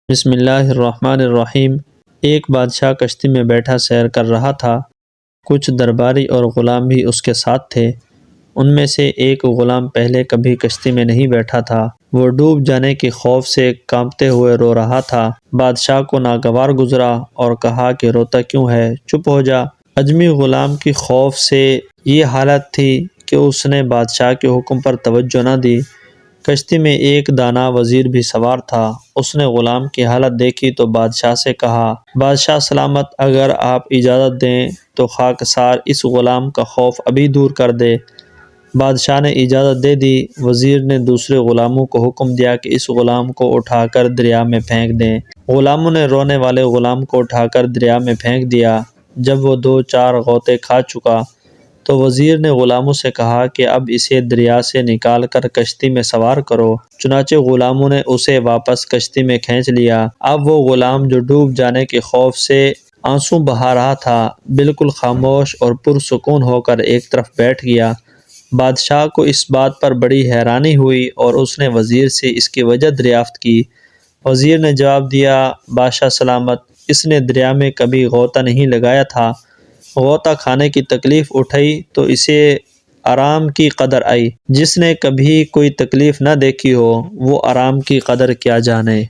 بسم اللہ الرحمن الرحیم۔ ایک بادشاہ کشتی میں بیٹھا سیر کر رہا تھا۔ کچھ درباری اور غلام بھی اس کے ساتھ تھے۔ ان میں سے ایک غلام پہلے کبھی کشتی میں نہیں بیٹھا تھا۔ وہ ڈوب جانے کے خوف سے کانپتے ہوئے رو رہا تھا۔ بادشاہ کو ناگوار گزرا اور کہا کہ روتا کیوں ہے؟ چپ ہو جا۔ اجمی غلام کی خوف سے یہ حالت تھی کہ اس نے بادشاہ کے حکم پر توجہ نہ دی۔ کشتی میں ایک دانا وزیر بھی سوار تھا۔ اس نے غلام کی حالت دیکھی تو بادشاہ سے کہا، بادشاہ سلامت، اگر آپ اجازت دیں تو خاکسار اس غلام کا خوف ابھی دور کر دے۔ بادشاہ نے اجازت دے دی۔ وزیر نے دوسرے غلاموں کو حکم دیا کہ اس غلام کو اٹھا کر دریا میں پھینک دیں۔ غلاموں نے رونے والے غلام کو اٹھا کر دریا میں پھینک دیا۔ جب وہ 2-4 غوطے کھا چکا تو وزیر نے غلاموں سے کہا کہ اب اسے دریا سے نکال کر کشتی میں سوار کرو۔ چنانچہ غلاموں نے اسے واپس کشتی میں کھینچ لیا۔ اب وہ غلام جو ڈوب جانے کے خوف سے آنسو بہا رہا تھا، بالکل خاموش اور پرسکون ہو کر ایک طرف بیٹھ گیا۔ بادشاہ کو اس بات پر بڑی حیرانی ہوئی اور اس نے وزیر سے اس کی وجہ دریافت کی۔ وزیر نے جواب دیا، بادشاہ سلامت، اس نے دریا میں کبھی غوطہ نہیں لگایا تھا۔ غوطہ کھانے کی تکلیف اٹھائی تو اسے آرام کی قدر آئی۔ جس نے کبھی کوئی تکلیف نہ دیکھی ہو وہ آرام کی قدر کیا جانے۔